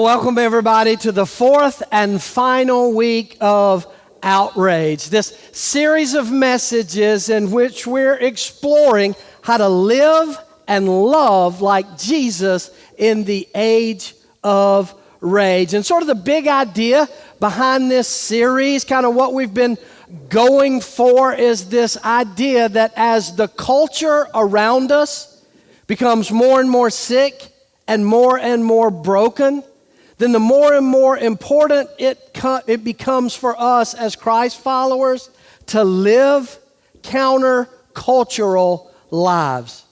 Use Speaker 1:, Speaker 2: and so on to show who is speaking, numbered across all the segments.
Speaker 1: welcome everybody to the fourth and final week of OUTRAGE, this series of messages in which we're exploring how to live and love like Jesus in the age of rage. And sort of the big idea behind this series, kind of what we've been going for, is this idea that as the culture around us becomes more and more sick and more broken, then the more and more important it becomes for us as Christ followers to live counter-cultural lives,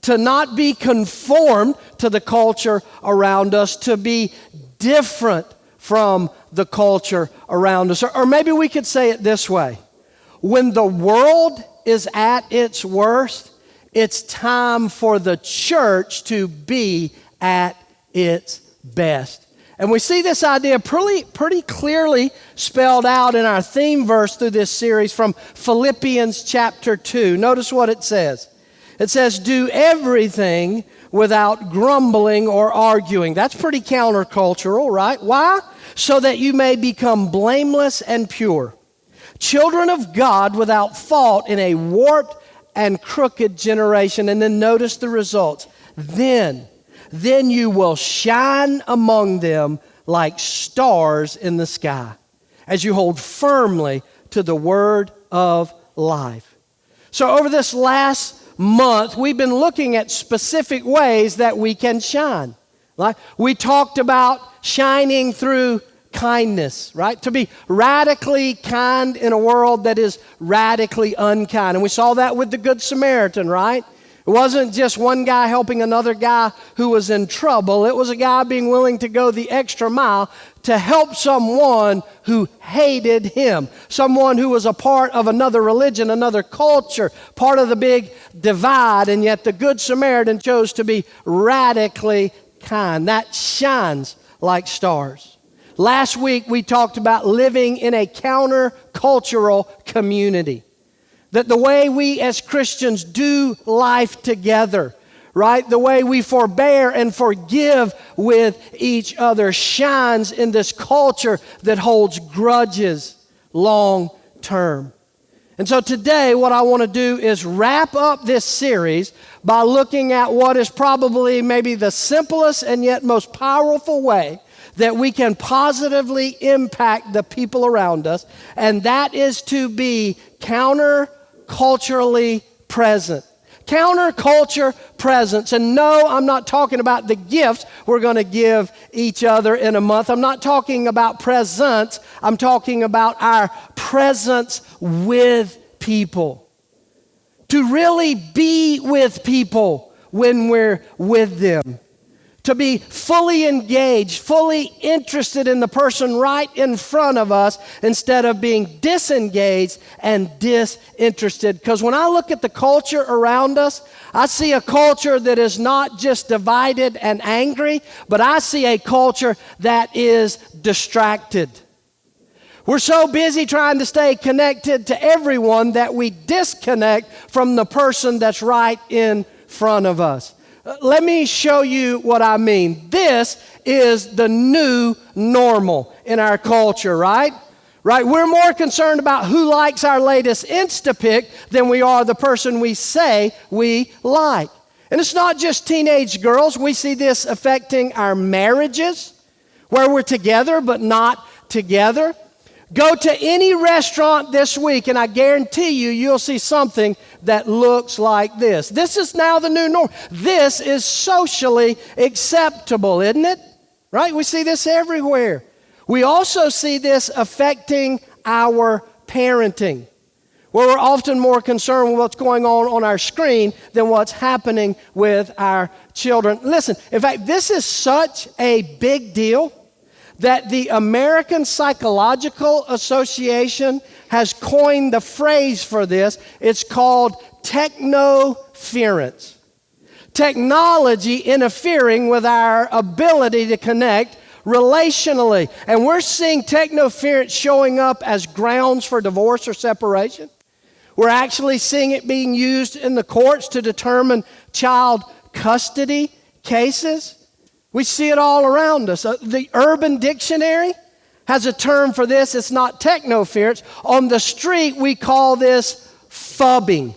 Speaker 1: to not be conformed to the culture around us, to be different from the culture around us. Or maybe we could say it this way: when the world is at its worst, it's time for the church to be at its best. And we see this idea pretty clearly spelled out in our theme verse through this series from Philippians chapter 2. Notice what it says. It says, "Do everything without grumbling or arguing." That's pretty countercultural, right? Why? "So that you may become blameless and pure, children of God without fault in a warped and crooked generation." And then notice the results. Then you will shine among them like stars in the sky, as you hold firmly to the word of life. So over this last month, we've been looking at specific ways that we can shine. Like we talked about shining through kindness, right? To be radically kind in a world that is radically unkind. And we saw that with the Good Samaritan, right? It wasn't just one guy helping another guy who was in trouble. It was a guy being willing to go the extra mile to help someone who hated him, someone who was a part of another religion, another culture, part of the big divide, and yet the Good Samaritan chose to be radically kind. That shines like stars. Last week we talked about living in a counter-cultural community. That the way we as Christians do life together, right? The way we forbear and forgive with each other shines in this culture that holds grudges long term. And so today what I want to do is wrap up this series by looking at what is probably maybe the simplest and yet most powerful way that we can positively impact the people around us, and that is to be counter-culturally present. Counterculture presence. And no, I'm not talking about the gifts we're going to give each other in a month. I'm not talking about presents. I'm talking about our presence with people. To really be with people when we're with them. To be fully engaged, fully interested in the person right in front of us instead of being disengaged and disinterested. Because when I look at the culture around us, I see a culture that is not just divided and angry, but I see a culture that is distracted. We're so busy trying to stay connected to everyone that we disconnect from the person that's right in front of us. Let me show you what I mean. This is the new normal in our culture, right? Right? We're more concerned about who likes our latest Instapic than we are the person we say we like. And it's not just teenage girls. We see this affecting our marriages, where we're together but not together. Go to any restaurant this week, and I guarantee you'll see something that looks like this. This is now the new norm. This is socially acceptable, isn't it? Right? We see this everywhere. We also see this affecting our parenting, where we're often more concerned with what's going on our screen than what's happening with our children. Listen, in fact, this is such a big deal that the American Psychological Association has coined the phrase for this. It's called technoference. Technology interfering with our ability to connect relationally. And we're seeing technoference showing up as grounds for divorce or separation. We're actually seeing it being used in the courts to determine child custody cases. We see it all around us. The Urban Dictionary has a term for this. It's not technoference. On the street, we call this phubbing.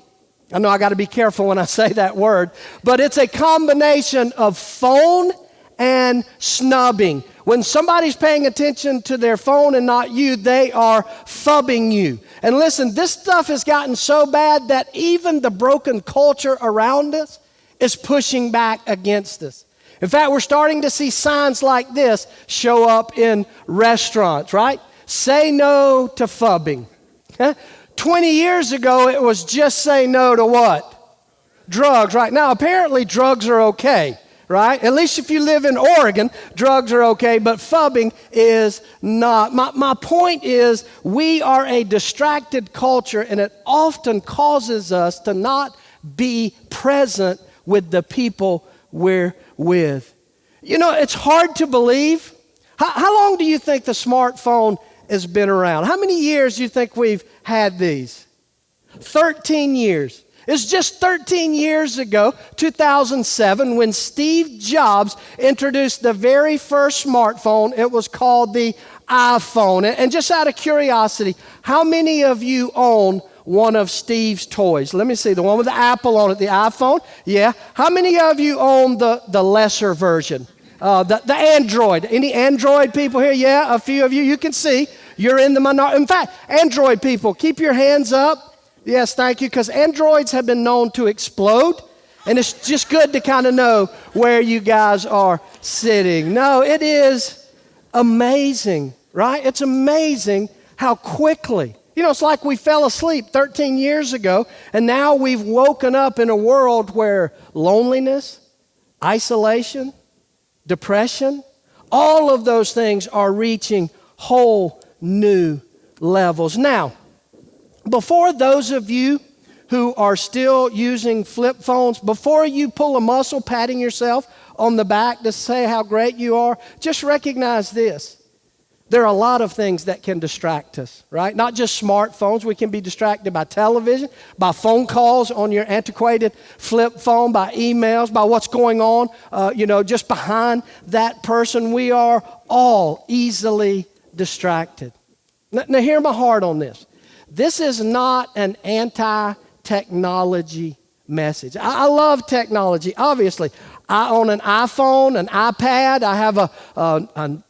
Speaker 1: I know I got to be careful when I say that word, but it's a combination of phone and snubbing. When somebody's paying attention to their phone and not you, they are phubbing you. And listen, this stuff has gotten so bad that even the broken culture around us is pushing back against us. In fact, we're starting to see signs like this show up in restaurants, right? Say no to phubbing. 20 years ago, it was just say no to what? Drugs, right? Now, apparently drugs are okay, right? At least if you live in Oregon, drugs are okay, but phubbing is not. My point is we are a distracted culture, and it often causes us to not be present with the people we're with. You know, it's hard to believe. How long do you think the smartphone has been around? How many years do you think we've had these? 13 years. It's just 13 years ago, 2007, when Steve Jobs introduced the very first smartphone. It was called the iPhone. And just out of curiosity, how many of you own one of Steve's toys? Let me see, the one with the apple on it, the iPhone? Yeah. How many of you own the lesser version? The Android. Any Android people here? Yeah, a few of you. You can see you're in the minority. In fact, Android people, keep your hands up. Yes, thank you, because Androids have been known to explode, and it's just good to kind of know where you guys are sitting. No, it is amazing, right? It's amazing how quickly. You know, it's like we fell asleep 13 years ago, and now we've woken up in a world where loneliness, isolation, depression, all of those things are reaching whole new levels. Now, before those of you who are still using flip phones, before you pull a muscle patting yourself on the back to say how great you are, just recognize this. There are a lot of things that can distract us, right? Not just smartphones. We can be distracted by television, by phone calls on your antiquated flip phone, by emails, by what's going on, just behind that person. We are all easily distracted. Now, hear my heart on this. This is not an anti-technology message. I love technology, obviously. I own an iPhone, an iPad. I have a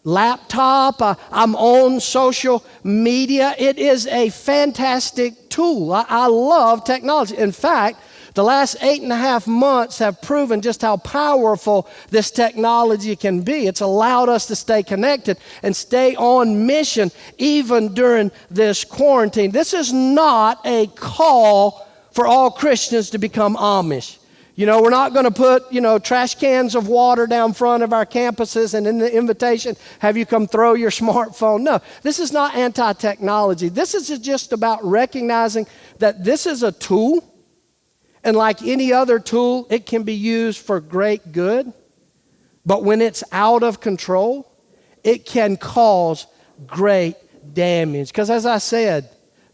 Speaker 1: laptop. I'm on social media. It is a fantastic tool. I love technology. In fact, the last 8.5 months have proven just how powerful this technology can be. It's allowed us to stay connected and stay on mission even during this quarantine. This is not a call for all Christians to become Amish. You know, we're not going to put, trash cans of water down front of our campuses and in the invitation, have you come throw your smartphone. No, this is not anti-technology. This is just about recognizing that this is a tool. And like any other tool, it can be used for great good. But when it's out of control, it can cause great damage. Because as I said,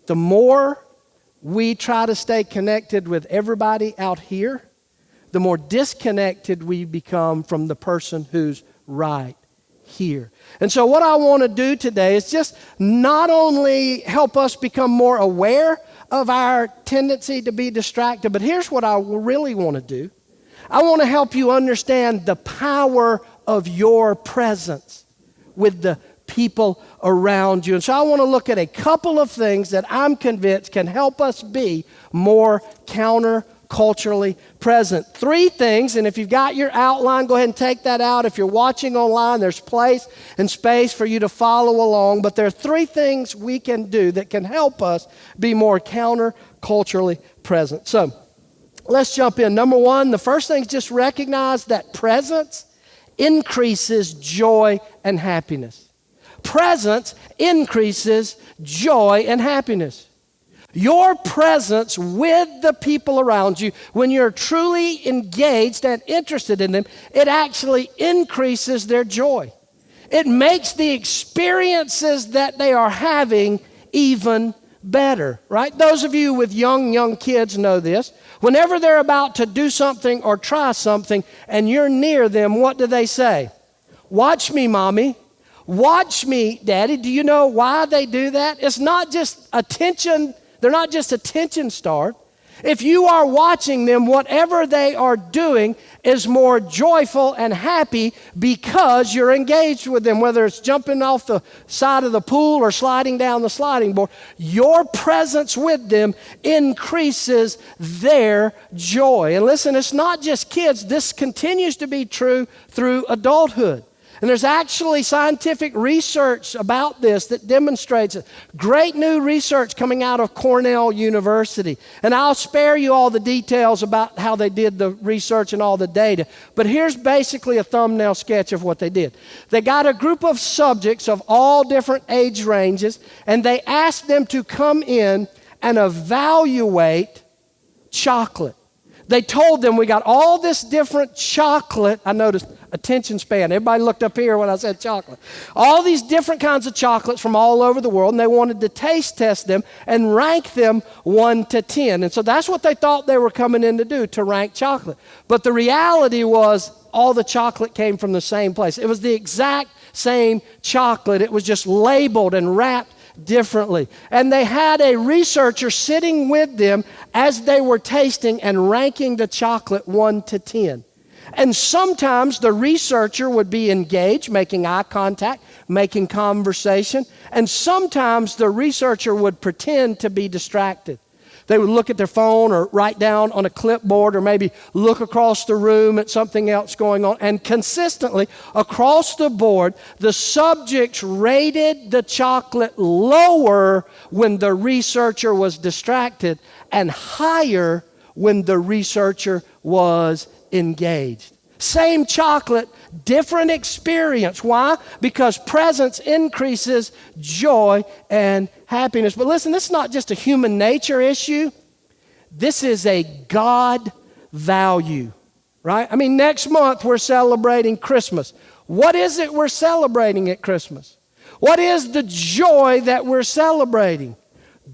Speaker 1: the more we try to stay connected with everybody out here, the more disconnected we become from the person who's right here. And so what I want to do today is just not only help us become more aware of our tendency to be distracted, but here's what I really want to do. I want to help you understand the power of your presence with the people around you. And so I want to look at a couple of things that I'm convinced can help us be more counter-culturally present. 3 things, and if you've got your outline, go ahead and take that out. If you're watching online, there's place and space for you to follow along. But there are 3 things we can do that can help us be more counter-culturally present. So let's jump in. Number 1, the first thing is just recognize that presence increases joy and happiness. Presence increases joy and happiness. Your presence with the people around you, when you're truly engaged and interested in them, it actually increases their joy. It makes the experiences that they are having even better, right? Those of you with young kids know this. Whenever they're about to do something or try something and you're near them, what do they say? Watch me, Mommy. Watch me, Daddy. Do you know why they do that? It's not just attention. They're not just attention starved. If you are watching them, whatever they are doing is more joyful and happy because you're engaged with them, whether it's jumping off the side of the pool or sliding down the sliding board. Your presence with them increases their joy. And listen, it's not just kids. This continues to be true through adulthood. And there's actually scientific research about this that demonstrates it. Great new research coming out of Cornell University. And I'll spare you all the details about how they did the research and all the data. But here's basically a thumbnail sketch of what they did. They got a group of subjects of all different age ranges, and they asked them to come in and evaluate chocolate. They told them, we got all this different chocolate. I noticed attention span. Everybody looked up here when I said chocolate. All these different kinds of chocolates from all over the world, and they wanted to taste test them and rank them 1 to 10. And so that's what they thought they were coming in to do, to rank chocolate. But the reality was all the chocolate came from the same place. It was the exact same chocolate. It was just labeled and wrapped differently. And they had a researcher sitting with them as they were tasting and ranking the chocolate 1 to 10. And sometimes the researcher would be engaged, making eye contact, making conversation. And sometimes the researcher would pretend to be distracted. They would look at their phone or write down on a clipboard or maybe look across the room at something else going on. And consistently, across the board, the subjects rated the chocolate lower when the researcher was distracted and higher when the researcher was engaged. Same chocolate, different experience. Why? Because presence increases joy and happiness. But listen, this is not just a human nature issue. This is a God value, right? I mean, next month we're celebrating Christmas. What is it we're celebrating at Christmas? What is the joy that we're celebrating?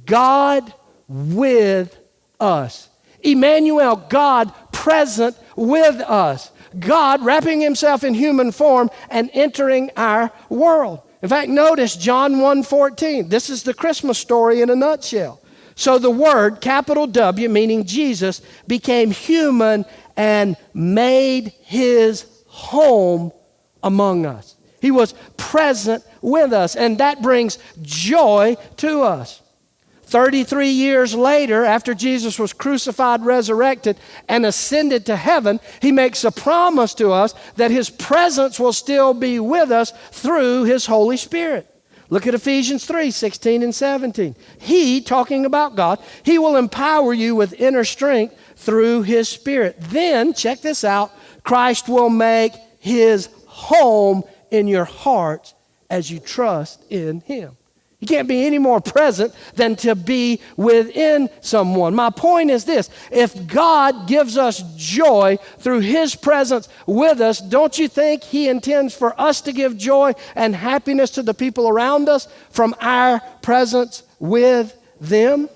Speaker 1: God with us. Emmanuel, God present with us. God wrapping himself in human form and entering our world. In fact, notice John 1:14. This is the Christmas story in a nutshell. So the Word, capital W, meaning Jesus, became human and made his home among us. He was present with us, and that brings joy to us. 33 years later, after Jesus was crucified, resurrected, and ascended to heaven, he makes a promise to us that his presence will still be with us through his Holy Spirit. Look at Ephesians 3:16 and 17. He, talking about God, he will empower you with inner strength through his Spirit. Then, check this out, Christ will make his home in your heart as you trust in him. You can't be any more present than to be within someone. My point is this: if God gives us joy through his presence with us, don't you think he intends for us to give joy and happiness to the people around us from our presence with them?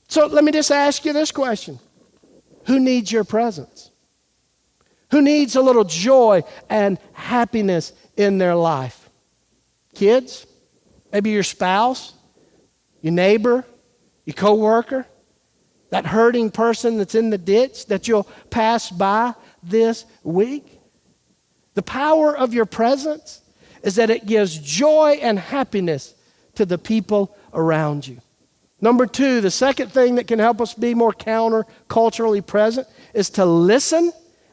Speaker 1: So let me just ask you this question. Who needs your presence? Who needs a little joy and happiness in their life? Kids? Maybe your spouse, your neighbor, your coworker, that hurting person that's in the ditch that you'll pass by this week. The power of your presence is that it gives joy and happiness to the people around you. Number 2, the second thing that can help us be more counter-culturally present is to listen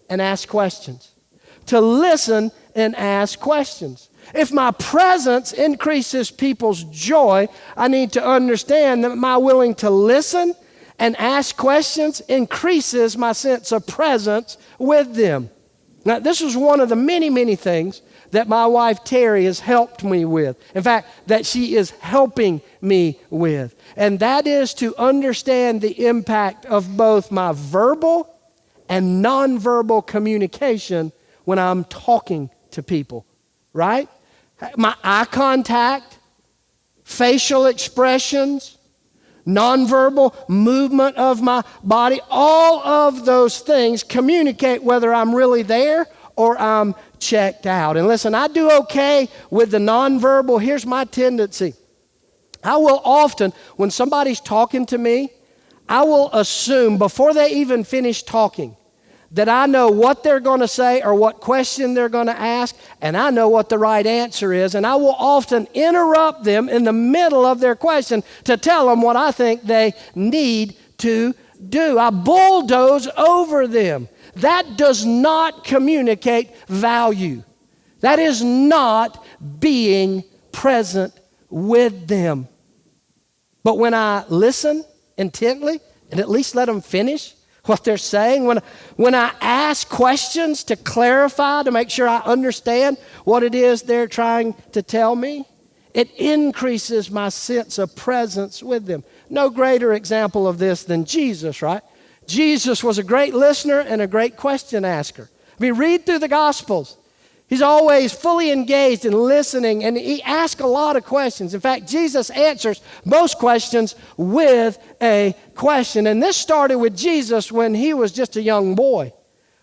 Speaker 1: and ask questions. To listen and ask questions. If my presence increases people's joy, I need to understand that my willing to listen and ask questions increases my sense of presence with them. Now, this is one of the many, many things that my wife Terry has helped me with. In fact, that she is helping me with. And that is to understand the impact of both my verbal and nonverbal communication when I'm talking to people. Right? My eye contact, facial expressions, nonverbal movement of my body, all of those things communicate whether I'm really there or I'm checked out. And listen, I do okay with the nonverbal. Here's my tendency. I will often, when somebody's talking to me, I will assume before they even finish talking that I know what they're going to say or what question they're going to ask, and I know what the right answer is, and I will often interrupt them in the middle of their question to tell them what I think they need to do. I bulldoze over them. That does not communicate value. That is not being present with them. But when I listen intently and at least let them finish what they're saying, when I ask questions to clarify, to make sure I understand what it is they're trying to tell me, it increases my sense of presence with them. No greater example of this than Jesus, right? Jesus was a great listener and a great question asker. I mean, read through the Gospels. He's always fully engaged in listening, and he asks a lot of questions. In fact, Jesus answers most questions with a question. And this started with Jesus when he was just a young boy.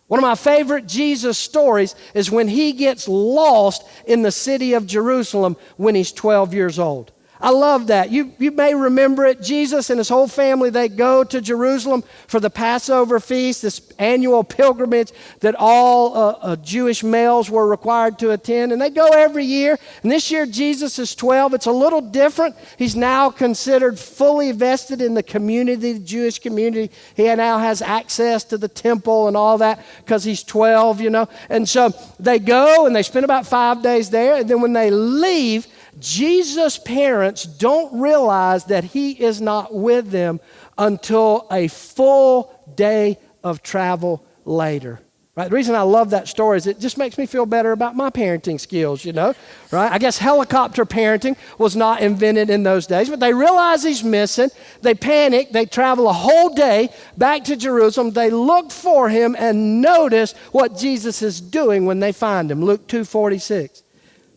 Speaker 1: One of my favorite Jesus stories is when he gets lost in the city of Jerusalem when he's 12 years old. I love that. You may remember it. Jesus and his whole family, they go to Jerusalem for the Passover feast, this annual pilgrimage that all Jewish males were required to attend. And they go every year. And this year, Jesus is 12. It's a little different. He's now considered fully vested in the community, the Jewish community. He now has access to the temple and all that because he's 12, you know. And so they go and they spend about 5 days there. And then when they leave, Jesus' parents don't realize that he is not with them until a full day of travel later. Right? The reason I love that story is it just makes me feel better about my parenting skills, you know. Right? I guess helicopter parenting was not invented in those days, but they realize he's missing. They panic. They travel a whole day back to Jerusalem. They look for him and notice what Jesus is doing when they find him. Luke 2:46.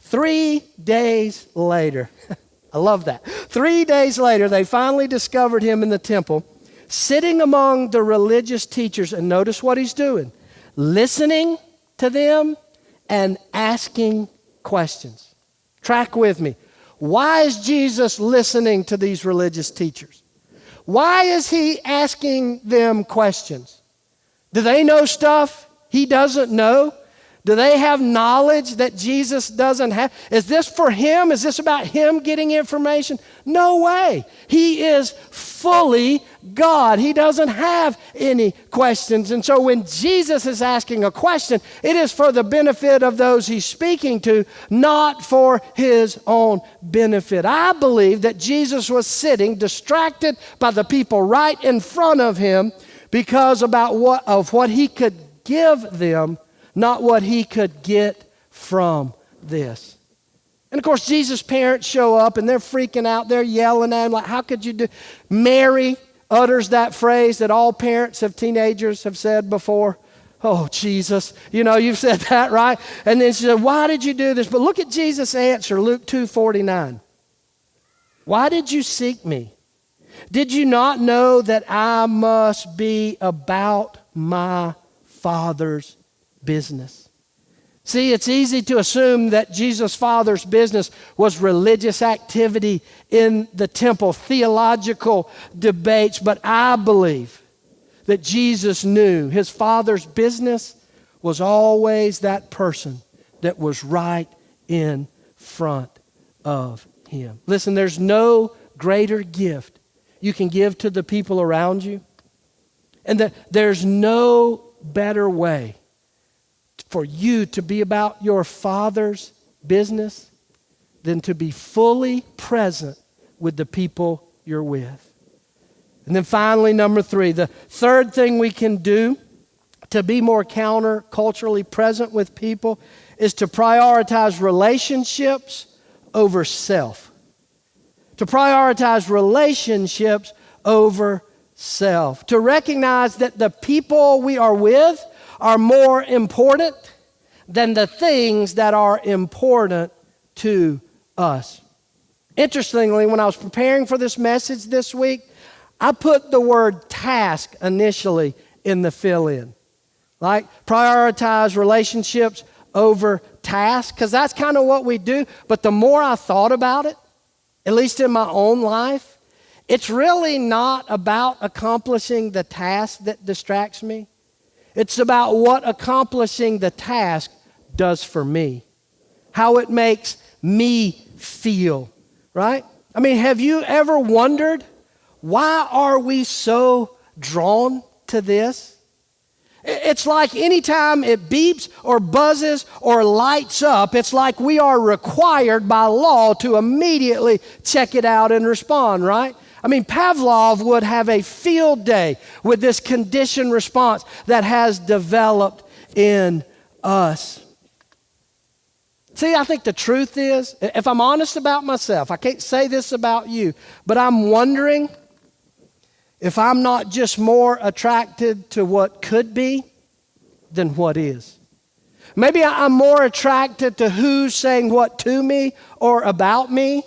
Speaker 1: 3 days later, I love that. 3 days later, they finally discovered him in the temple, sitting among the religious teachers. And notice what he's doing. Listening to them and asking questions. Track with me. Why is Jesus listening to these religious teachers? Why is he asking them questions? Do they know stuff he doesn't know? Do they have knowledge that Jesus doesn't have? Is this for him? Is this about him getting information? No way. He is fully God. He doesn't have any questions. And so when Jesus is asking a question, it is for the benefit of those he's speaking to, not for his own benefit. I believe that Jesus was sitting distracted by the people right in front of him because of what he could give them, not what he could get from this. And of course, Jesus' parents show up and they're freaking out. They're yelling at him like, how could you do? Mary utters that phrase that all parents of teenagers have said before. Oh, Jesus, you know, you've said that, right? And then she said, why did you do this? But look at Jesus' answer, Luke 2:49. Why did you seek me? Did you not know that I must be about my Father's business? See, it's easy to assume that Jesus' Father's business was religious activity in the temple, theological debates, but I believe that Jesus knew his Father's business was always that person that was right in front of him. Listen, there's no greater gift you can give to the people around you, and that there's no better way for you to be about your Father's business than to be fully present with the people you're with. And then finally, number 3, the third thing we can do to be more counter-culturally present with people is to prioritize relationships over self. To prioritize relationships over self. To recognize that the people we are with are more important than the things that are important to us. Interestingly, when I was preparing for this message this week, I put the word task initially in the fill-in. Like prioritize relationships over tasks, because that's kind of what we do. But the more I thought about it, at least in my own life, it's really not about accomplishing the task that distracts me. It's about what accomplishing the task does for me, how it makes me feel, right? I mean, have you ever wondered, why are we so drawn to this? It's like anytime it beeps or buzzes or lights up, it's like we are required by law to immediately check it out and respond, right? I mean, Pavlov would have a field day with this conditioned response that has developed in us. See, I think the truth is, if I'm honest about myself, I can't say this about you, but I'm wondering if I'm not just more attracted to what could be than what is. Maybe I'm more attracted to who's saying what to me or about me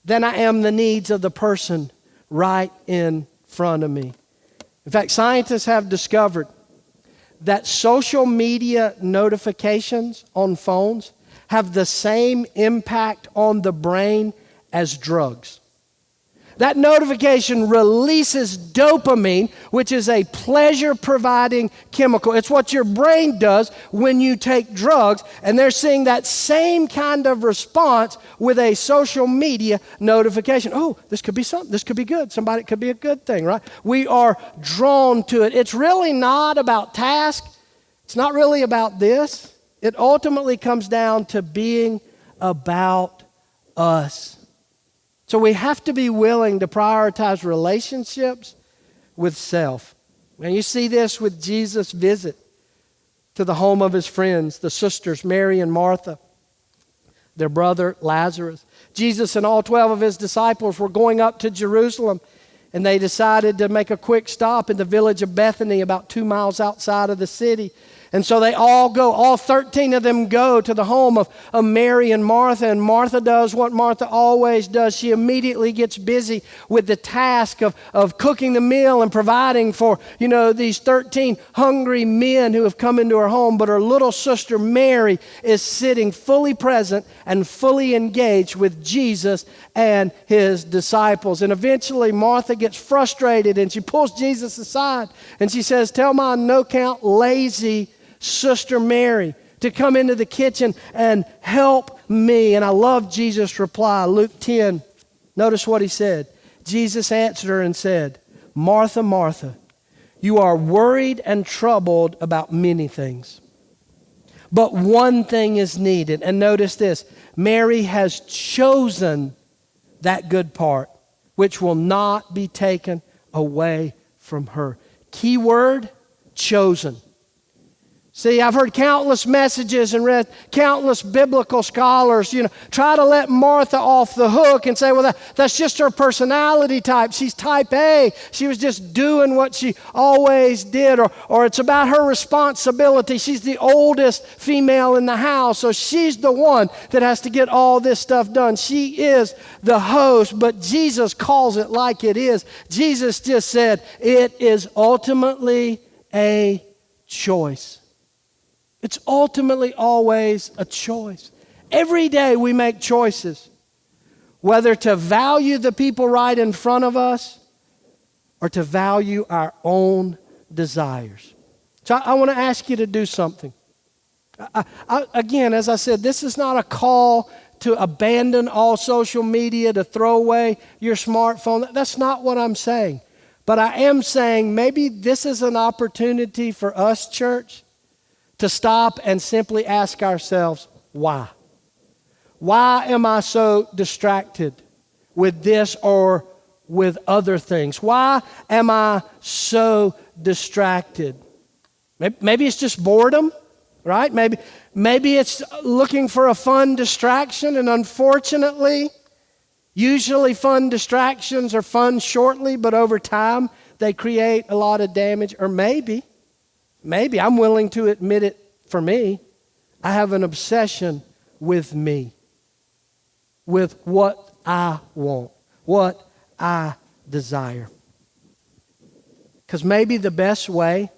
Speaker 1: than I am the needs of the person right in front of me. In fact, scientists have discovered that social media notifications on phones have the same impact on the brain as drugs. That notification releases dopamine, which is a pleasure-providing chemical. It's what your brain does when you take drugs, and they're seeing that same kind of response with a social media notification. Oh, this could be something. This could be good. Somebody, it could be a good thing, right? We are drawn to it. It's really not about task. It's not really about this. It ultimately comes down to being about us. So we have to be willing to prioritize relationships with self. And you see this with Jesus' visit to the home of his friends, the sisters, Mary and Martha, their brother Lazarus. Jesus and all 12 of his disciples were going up to Jerusalem, and they decided to make a quick stop in the village of Bethany, about 2 miles outside of the city. And so they all 13 of them go to the home of Mary and Martha. And Martha does what Martha always does. She immediately gets busy with the task of cooking the meal and providing for, these 13 hungry men who have come into her home. But her little sister Mary is sitting fully present and fully engaged with Jesus and his disciples. And eventually Martha gets frustrated and she pulls Jesus aside and she says, "Tell my no-count lazy Sister Mary to come into the kitchen and help me." And I love Jesus' reply. Luke 10, notice what he said. Jesus answered her and said, "Martha, Martha, you are worried and troubled about many things, but one thing is needed." And notice this, Mary has chosen that good part, which will not be taken away from her. Key word, chosen. See, I've heard countless messages and read countless biblical scholars, try to let Martha off the hook and say, well, that's just her personality type. She's type A. She was just doing what she always did. Or it's about her responsibility. She's the oldest female in the house, so she's the one that has to get all this stuff done. She is the host, but Jesus calls it like it is. Jesus just said, it is ultimately a choice. It's ultimately always a choice. Every day we make choices, whether to value the people right in front of us or to value our own desires. So I want to ask you to do something. Again, as I said, this is not a call to abandon all social media, to throw away your smartphone. That's not what I'm saying. But I am saying maybe this is an opportunity for us, church, to stop and simply ask ourselves, why? Why am I so distracted with this or with other things? Why am I so distracted? Maybe it's just boredom, right? Maybe it's looking for a fun distraction, and unfortunately, usually fun distractions are fun shortly, but over time, they create a lot of damage. Or maybe I'm willing to admit it for me, I have an obsession with me, with what I want, what I desire. Because maybe the best way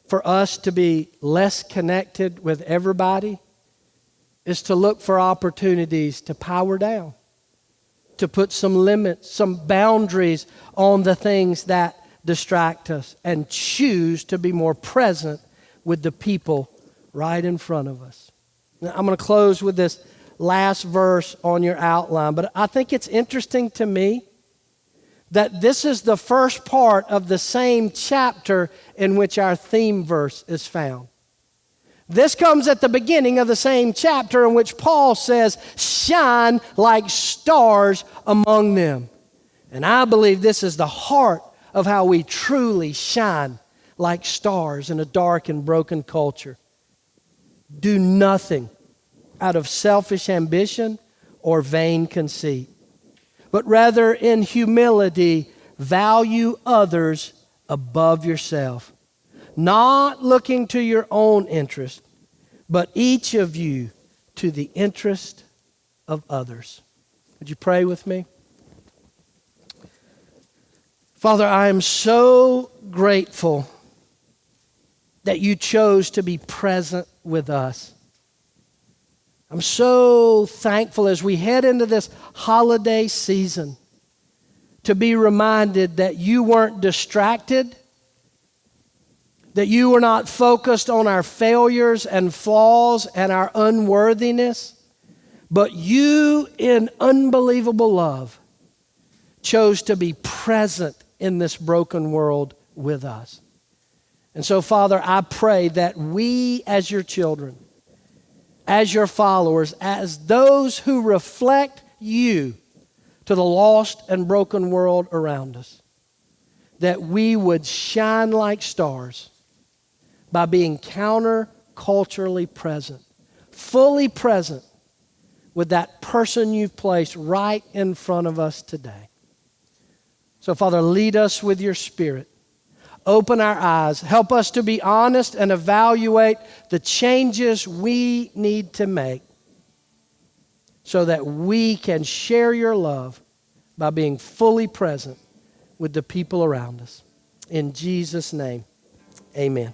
Speaker 1: for us to be less connected with everybody is to look for opportunities to power down, to put some limits, some boundaries on the things that distract us, and choose to be more present with the people right in front of us. Now, I'm going to close with this last verse on your outline, but I think it's interesting to me that this is the first part of the same chapter in which our theme verse is found. This comes at the beginning of the same chapter in which Paul says, shine like stars among them. And I believe this is the heart of how we truly shine like stars in a dark and broken culture. Do nothing out of selfish ambition or vain conceit, but rather in humility value others above yourself, not looking to your own interest, but each of you to the interest of others. Would you pray with me? Father, I am so grateful that you chose to be present with us. I'm so thankful as we head into this holiday season to be reminded that you weren't distracted, that you were not focused on our failures and flaws and our unworthiness, but you, in unbelievable love, chose to be present in this broken world with us. And so, Father, I pray that we as your children, as your followers, as those who reflect you to the lost and broken world around us, that we would shine like stars by being counter-culturally present, fully present with that person you've placed right in front of us today. So, Father, lead us with your Spirit. Open our eyes. Help us to be honest and evaluate the changes we need to make so that we can share your love by being fully present with the people around us. In Jesus' name, amen.